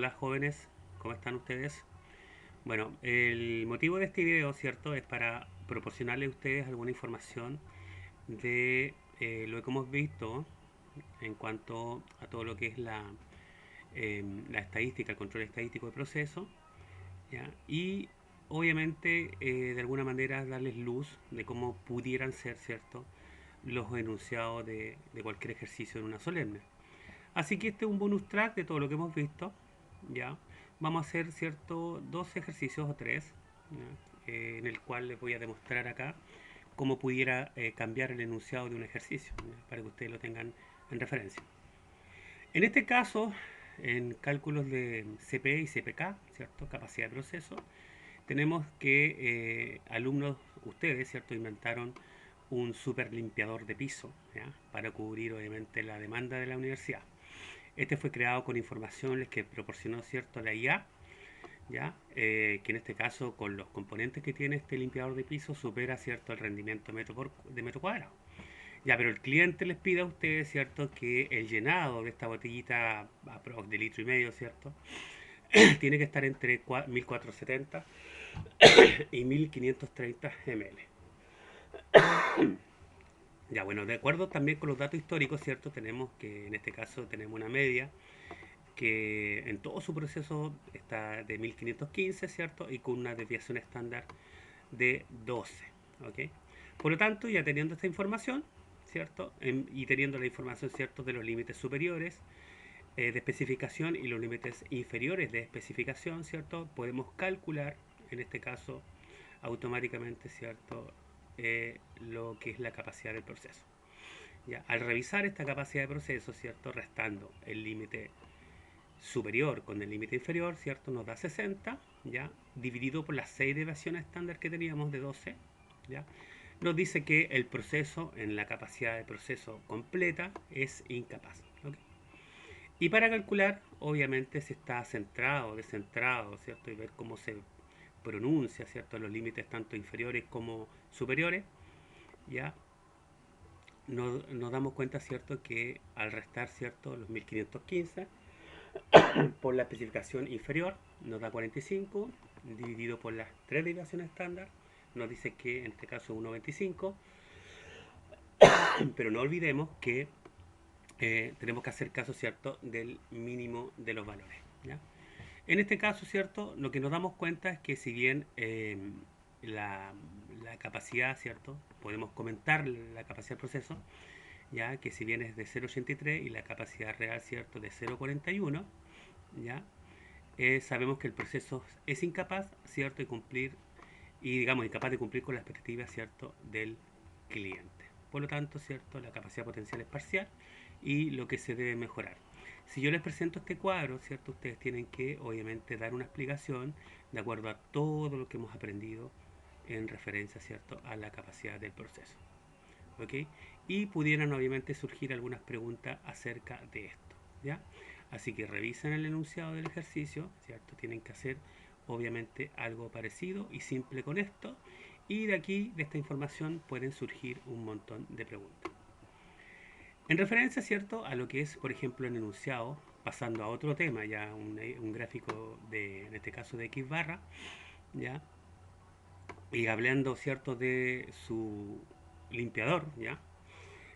Hola jóvenes, ¿cómo están ustedes? Bueno, el motivo de este video, ¿cierto? Es para proporcionarle a ustedes alguna información de lo que hemos visto en cuanto a todo lo que es la estadística, el control estadístico de procesos, ¿ya? Y obviamente de alguna manera darles luz de cómo pudieran ser, ¿cierto? Los enunciados de cualquier ejercicio en una solemne. Así que este es un bonus track de todo lo que hemos visto. ¿Ya? Vamos a hacer cierto dos ejercicios o tres, en el cual les voy a demostrar acá cómo pudiera cambiar el enunciado de un ejercicio, ¿ya? Para que ustedes lo tengan en referencia. En este caso, en cálculos de CP y CPK, ¿cierto? Capacidad de proceso, tenemos que alumnos, ustedes, ¿cierto? Inventaron un super limpiador de piso, ¿ya? Para cubrir obviamente la demanda de la universidad. Este fue creado con informaciones que proporcionó, cierto, la IA, ¿ya? Que en este caso con los componentes que tiene este limpiador de piso supera, cierto, el rendimiento de metro cuadrado. Ya, pero el cliente les pide a ustedes, cierto, que el llenado de esta botellita de litro y medio, cierto, tiene que estar entre 1470 y 1530 ml. Ya, bueno, de acuerdo también con los datos históricos, cierto, tenemos que en este caso tenemos una media que en todo su proceso está de 1515, ¿cierto? Y con una desviación estándar de 12, ¿ok? Por lo tanto, ya teniendo esta información, ¿cierto? Y teniendo la información, ¿cierto? De los límites superiores de especificación y los límites inferiores de especificación, ¿cierto? Podemos calcular, en este caso, automáticamente, ¿cierto? Lo que es la capacidad del proceso. ¿Ya? Al revisar esta capacidad de proceso, ¿cierto? Restando el límite superior con el límite inferior, ¿cierto? Nos da 60, ¿ya? Dividido por las 6 deviaciones estándar que teníamos de 12, ¿ya? Nos dice que el proceso en la capacidad de proceso completa es incapaz. ¿Okay? Y para calcular, obviamente, si está centrado o descentrado, ¿cierto? Y ver cómo se pronuncia, ¿cierto? Los límites tanto inferiores como superiores, ¿ya? Nos damos cuenta, ¿cierto? Que al restar, ¿cierto? Los 1515 por la especificación inferior nos da 45, dividido por las 3 derivaciones estándar, nos dice que en este caso es 1,25, pero no olvidemos que tenemos que hacer caso, ¿cierto?, del mínimo de los valores, ¿ya? En este caso, ¿cierto?, lo que nos damos cuenta es que si bien la, la capacidad, ¿cierto?, podemos comentar la capacidad del proceso, ya que si bien es de 0,83 y la capacidad real, ¿cierto?, de 0,41, ¿ya? Sabemos que el proceso es incapaz, ¿cierto?, de cumplir, y digamos, incapaz de cumplir con las expectativas, ¿cierto?, del cliente. Por lo tanto, ¿cierto?, la capacidad potencial es parcial y lo que se debe mejorar. Si yo les presento este cuadro, ¿cierto?, ustedes tienen que, obviamente, dar una explicación de acuerdo a todo lo que hemos aprendido en referencia, ¿cierto?, a la capacidad del proceso. ¿Ok? Y pudieran, obviamente, surgir algunas preguntas acerca de esto, ¿ya? Así que revisen el enunciado del ejercicio, ¿cierto? Tienen que hacer obviamente algo parecido y simple con esto. Y de aquí, de esta información, pueden surgir un montón de preguntas. En referencia, ¿cierto?, a lo que es, por ejemplo, el enunciado, pasando a otro tema, ya un gráfico de, en este caso, de X barra, ¿ya? Y hablando, ¿cierto?, de su limpiador, ¿ya?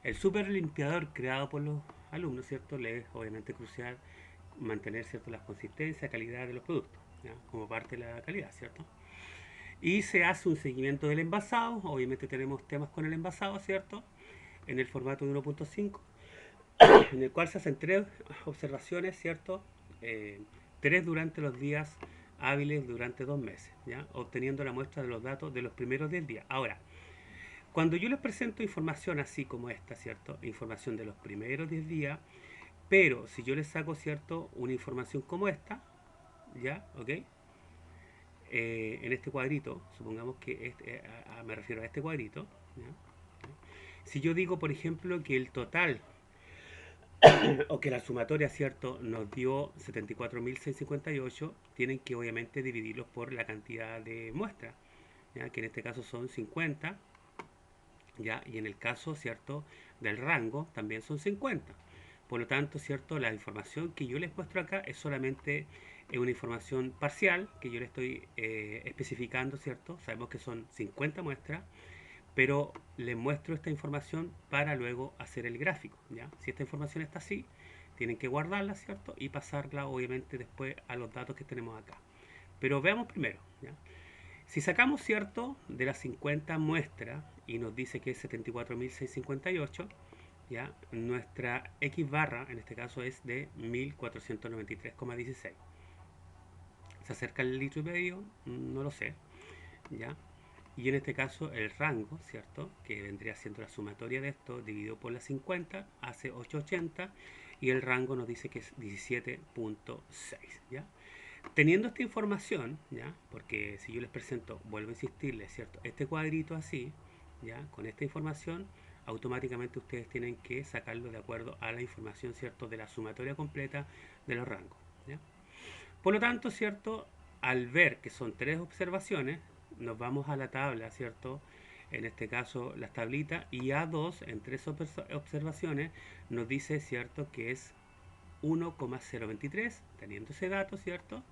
El super limpiador creado por los alumnos, ¿cierto? Le es obviamente crucial mantener, ¿cierto?, la consistencia, calidad de los productos, ¿ya? Como parte de la calidad, ¿cierto? Y se hace un seguimiento del envasado, obviamente tenemos temas con el envasado, ¿cierto? En el formato de 1.5, en el cual se hacen 3 observaciones, ¿cierto? 3 durante los días hábiles durante 2 meses, ¿ya? Obteniendo la muestra de los datos de los primeros 10 días. Ahora, cuando yo les presento información así como esta, ¿cierto? Información de los primeros 10 días, pero si yo les saco, ¿cierto?, una información como esta, ¿ya? ¿Ok? En este cuadrito, supongamos que me refiero a este cuadrito, ¿ya? Si yo digo, por ejemplo, que el total o que la sumatoria, ¿cierto?, nos dio 74.658, tienen que obviamente dividirlos por la cantidad de muestras, ¿ya? Que en este caso son 50, ¿ya? Y en el caso, ¿cierto?, del rango también son 50. Por lo tanto, ¿cierto?, la información que yo les muestro acá es solamente es una información parcial que yo le estoy especificando, ¿cierto? Sabemos que son 50 muestras, pero les muestro esta información para luego hacer el gráfico, ¿ya? Si esta información está así, tienen que guardarla, ¿cierto? Y pasarla, obviamente, después a los datos que tenemos acá. Pero veamos primero, ¿ya? Si sacamos, ¿cierto?, de las 50 muestras y nos dice que es 74.658, ¿ya? Nuestra X barra, en este caso, es de 1493,16. ¿Se acerca el litro y medio? No lo sé, ¿ya? Y en este caso el rango, ¿cierto? Que vendría siendo la sumatoria de esto dividido por las 50 hace 880 y el rango nos dice que es 17.6, ¿ya? Teniendo esta información, ¿ya? Porque si yo les presento, vuelvo a insistirles, ¿cierto? Este cuadrito así, ¿ya? Con esta información, automáticamente ustedes tienen que sacarlo de acuerdo a la información, ¿cierto? De la sumatoria completa de los rangos, ¿ya? Por lo tanto, ¿cierto? Al ver que son tres observaciones, nos vamos a la tabla, ¿cierto? En este caso, las tablitas, y A2 en tres observaciones nos dice, ¿cierto? Que es 1,023, teniendo ese dato, ¿cierto?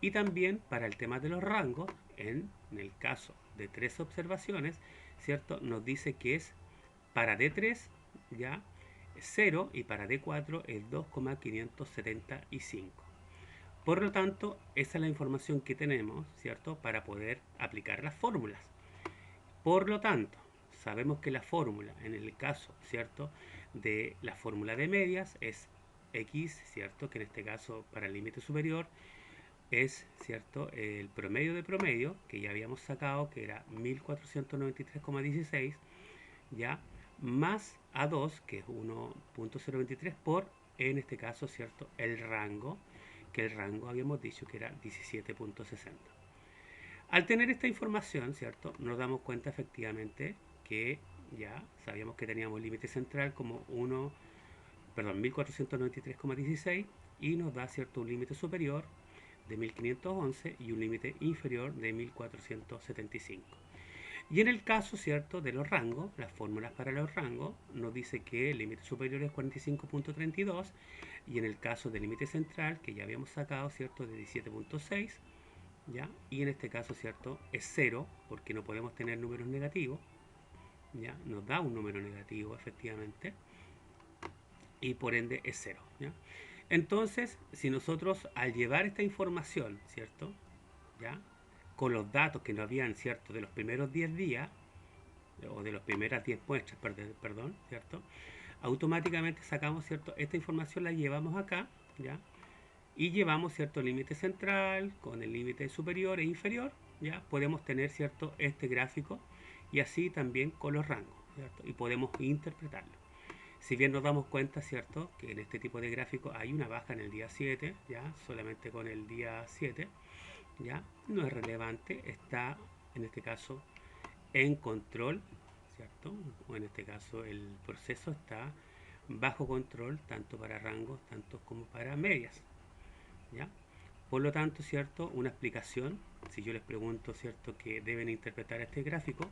Y también para el tema de los rangos, en el caso de tres observaciones, ¿cierto? Nos dice que es para D3, ya, 0 y para D4 es 2,575. Por lo tanto, esa es la información que tenemos, ¿cierto? Para poder aplicar las fórmulas. Por lo tanto, sabemos que la fórmula, en el caso, ¿cierto?, de la fórmula de medias es x, ¿cierto?, que en este caso para el límite superior es, ¿cierto?, el promedio de promedio, que ya habíamos sacado, que era 1493,16, ¿ya?, más A2, que es 1.023 por, en este caso, ¿cierto?, el rango, que el rango habíamos dicho que era 17.60. Al tener esta información, ¿cierto?, nos damos cuenta efectivamente que ya sabíamos que teníamos límite central como 1493,16 y nos da, ¿cierto?, un límite superior de 1511 y un límite inferior de 1475. Y en el caso, ¿cierto?, de los rangos, las fórmulas para los rangos, nos dice que el límite superior es 45.32 y en el caso del límite central, que ya habíamos sacado, ¿cierto?, de 17.6, ¿ya? Y en este caso, ¿cierto?, es 0, porque no podemos tener números negativos, ¿ya? Nos da un número negativo, efectivamente, y por ende es 0, ¿ya? Entonces, si nosotros al llevar esta información, ¿cierto?, ¿ya?, con los datos que nos habían, ¿cierto?, de los primeros 10 días, o de las primeras 10 muestras, perdón, ¿cierto?, automáticamente sacamos, ¿cierto?, esta información la llevamos acá, ¿ya?, y llevamos, ¿cierto?, límite central con el límite superior e inferior, ¿ya? Podemos tener, ¿cierto?, este gráfico y así también con los rangos, ¿cierto?, y podemos interpretarlo. Si bien nos damos cuenta, ¿cierto?, que en este tipo de gráfico hay una baja en el día 7, ¿ya?, solamente con el día 7, ¿ya?, no es relevante, está en este caso en control, ¿cierto? O en este caso el proceso está bajo control tanto para rangos tanto como para medias, ¿ya? Por lo tanto, ¿cierto?, una explicación, si yo les pregunto, ¿cierto?, que deben interpretar este gráfico,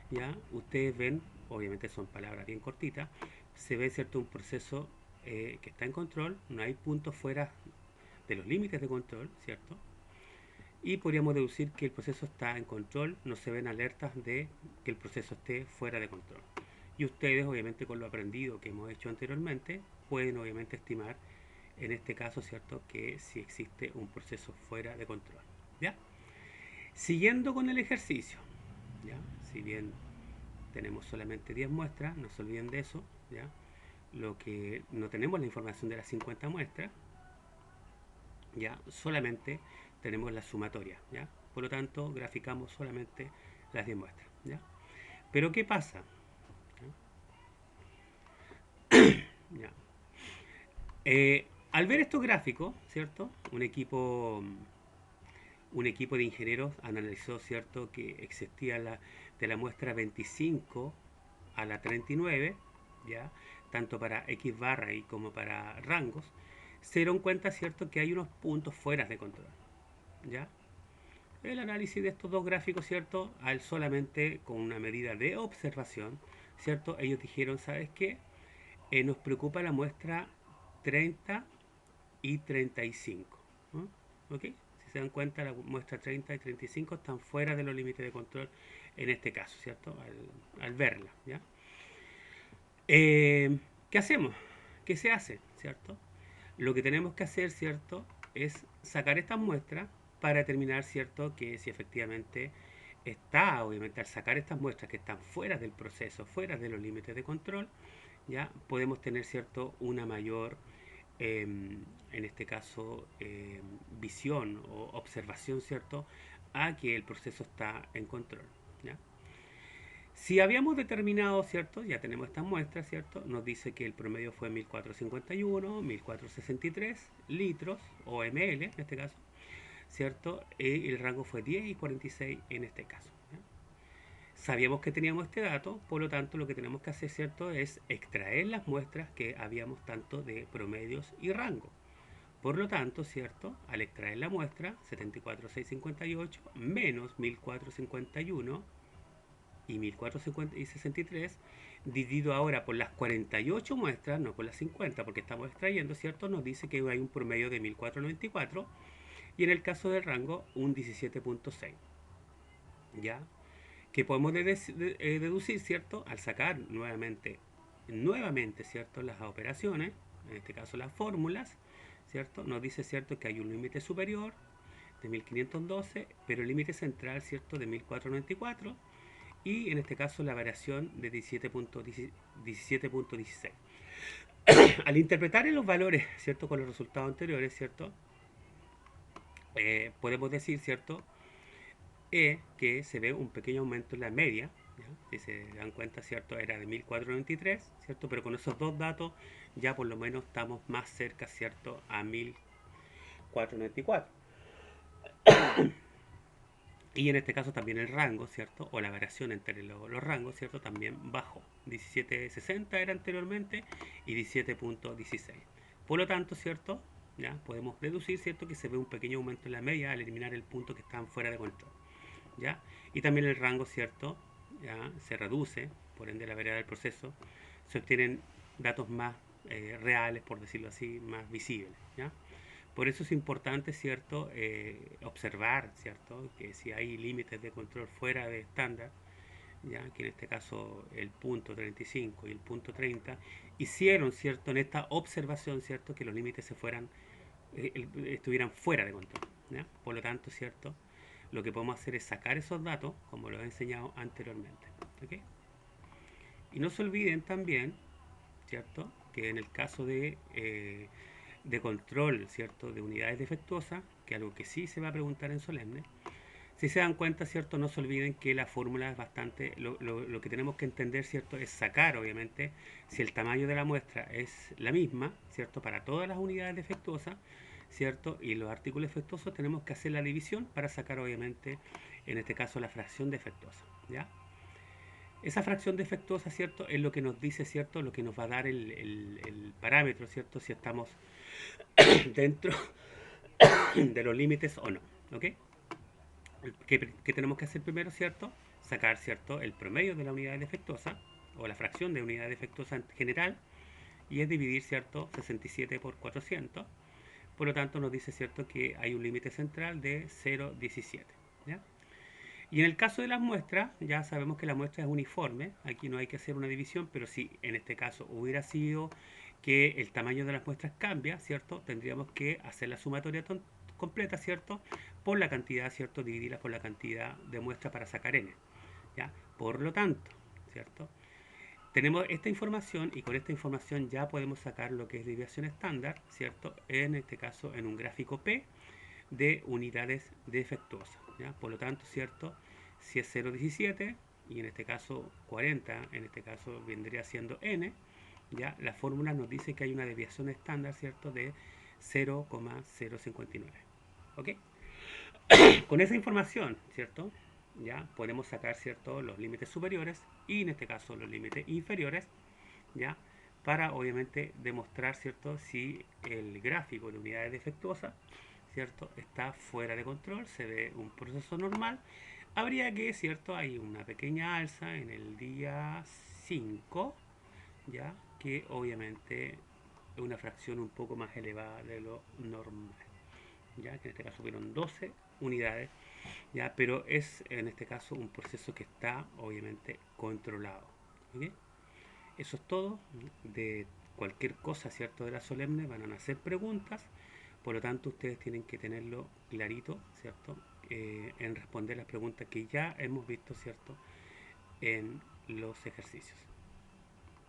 ¿ya?, ustedes ven, obviamente son palabras bien cortitas, se ve, ¿cierto?, un proceso que está en control, no hay puntos fuera de los límites de control, ¿cierto? Y podríamos deducir que el proceso está en control, no se ven alertas de que el proceso esté fuera de control. Y ustedes, obviamente, con lo aprendido que hemos hecho anteriormente, pueden obviamente estimar en este caso, ¿cierto?, que si existe un proceso fuera de control, ¿ya? Siguiendo con el ejercicio, ¿ya? Si bien tenemos solamente 10 muestras, no se olviden de eso, ¿ya? Lo que no tenemos la información de las 50 muestras, ¿ya? Solamente tenemos la sumatoria, ¿ya? Por lo tanto, graficamos solamente las 10 muestras, ¿ya? Pero ¿qué pasa? ¿Ya? Al ver estos gráficos, ¿cierto? Un equipo de ingenieros analizó, ¿cierto?, que existía de la muestra 25 a la 39, ¿ya?, tanto para X barra y como para rangos, se dieron cuenta, ¿cierto?, que hay unos puntos fuera de control, ¿ya? El análisis de estos dos gráficos, ¿cierto?, al solamente con una medida de observación, ¿cierto?, ellos dijeron, ¿sabes qué? Nos preocupa la muestra 30 y 35, ¿no? ¿ok? Si se dan cuenta, la muestra 30 y 35 están fuera de los límites de control en este caso, ¿cierto? Al verla, ¿ya? ¿Qué hacemos? ¿Qué se hace? ¿Cierto? Lo que tenemos que hacer, ¿cierto? Es sacar estas muestras para determinar, ¿cierto? Que si efectivamente está, obviamente, al sacar estas muestras que están fuera del proceso, fuera de los límites de control, ya podemos tener, ¿cierto? Una mayor, en este caso, visión o observación, ¿cierto? A que el proceso está en control, ¿ya? Si habíamos determinado, ¿cierto? Ya tenemos estas muestras, ¿cierto? Nos dice que el promedio fue 1451, 1463 litros, o ml en este caso, ¿cierto? Y el rango fue 10 y 46 en este caso, ¿ya? Sabíamos que teníamos este dato, por lo tanto lo que tenemos que hacer, ¿cierto? Es extraer las muestras que habíamos tanto de promedios y rango. Por lo tanto, ¿cierto? Al extraer la muestra, 74,658 menos 1451 y 1463, dividido ahora por las 48 muestras, no por las 50, porque estamos extrayendo, ¿cierto? Nos dice que hay un promedio de 1494 y en el caso del rango un 17,6, ¿ya? Que podemos deducir, ¿cierto? Al sacar nuevamente, ¿cierto? Las operaciones, en este caso las fórmulas, ¿cierto? Nos dice, ¿cierto? Que hay un límite superior de 1512, pero el límite central, ¿cierto? De 1494 y en este caso la variación de 17,16. Al interpretar en los valores, ¿cierto? Con los resultados anteriores, ¿cierto? Podemos decir, ¿cierto? Que se ve un pequeño aumento en la media, ¿ya? Si se dan cuenta, ¿cierto? Era de 1493, ¿cierto? Pero con esos dos datos ya por lo menos estamos más cerca, ¿cierto? A 1494. Y en este caso también el rango, ¿cierto? O la variación entre los rangos, ¿cierto? También bajó. 17,60 era anteriormente y 17,16. Por lo tanto, ¿cierto? Ya podemos deducir, ¿cierto? Que se ve un pequeño aumento en la media al eliminar el punto que están fuera de control, ¿ya? Y también el rango, ¿cierto? Ya se reduce, por ende la variedad del proceso. Se obtienen datos más reales, por decirlo así, más visibles, ¿ya? Por eso es importante, ¿cierto? Observar, ¿cierto? Que si hay límites de control fuera de estándar, ya que en este caso el punto 35 y el punto 30 hicieron, ¿cierto? En esta observación, ¿cierto? Que los límites se fueran, estuvieran fuera de control, ¿ya? Por lo tanto, ¿cierto? Lo que podemos hacer es sacar esos datos, como lo he enseñado anteriormente, ¿ok? Y no se olviden también, ¿cierto? Que en el caso de control, ¿cierto? De unidades defectuosas, que es algo que sí se va a preguntar en solemne. Si se dan cuenta, ¿cierto? No se olviden que la fórmula es bastante, lo que tenemos que entender, ¿cierto? Es sacar, obviamente, si el tamaño de la muestra es la misma, ¿cierto? Para todas las unidades defectuosas, ¿cierto? Y los artículos defectuosos tenemos que hacer la división para sacar, obviamente, en este caso, la fracción defectuosa, ¿ya? Esa fracción defectuosa, ¿cierto? Es lo que nos dice, ¿cierto? Lo que nos va a dar el parámetro, ¿cierto? Si estamos dentro de los límites o no, ¿ok? ¿Qué tenemos que hacer primero, cierto? Sacar, ¿cierto? El promedio de la unidad defectuosa o la fracción de unidad defectuosa en general y es dividir, ¿cierto? 67 por 400. Por lo tanto, nos dice, ¿cierto? Que hay un límite central de 0,17, ¿ya? Y en el caso de las muestras, ya sabemos que la muestra es uniforme, aquí no hay que hacer una división, pero si en este caso hubiera sido que el tamaño de las muestras cambia, ¿cierto? Tendríamos que hacer la sumatoria completa, ¿cierto? Por la cantidad, ¿cierto? Dividirla por la cantidad de muestras para sacar n, ¿ya? Por lo tanto, ¿cierto? Tenemos esta información y con esta información ya podemos sacar lo que es desviación estándar, ¿cierto? En este caso en un gráfico P de unidades defectuosas, ¿ya? Por lo tanto, ¿cierto? Si es 0,17 y en este caso 40, en este caso vendría siendo n, ya la fórmula nos dice que hay una desviación estándar, ¿cierto? De 0,059, ¿ok? Con esa información, ¿cierto? Ya podemos sacar, ¿cierto? Los límites superiores y en este caso los límites inferiores, ¿ya? Para obviamente demostrar, ¿cierto? Si el gráfico de unidades defectuosas, ¿cierto? Está fuera de control, se ve un proceso normal. Habría que, ¿cierto? Hay una pequeña alza en el día 5, ¿ya? Que obviamente es una fracción un poco más elevada de lo normal, ya que en este caso hubieron 12 unidades, ya, pero es en este caso un proceso que está obviamente controlado. ¿Ok? Eso es todo. De cualquier cosa, ¿cierto? De la solemne van a nacer preguntas, por lo tanto ustedes tienen que tenerlo clarito, ¿cierto? En responder las preguntas que ya hemos visto, ¿cierto? En los ejercicios.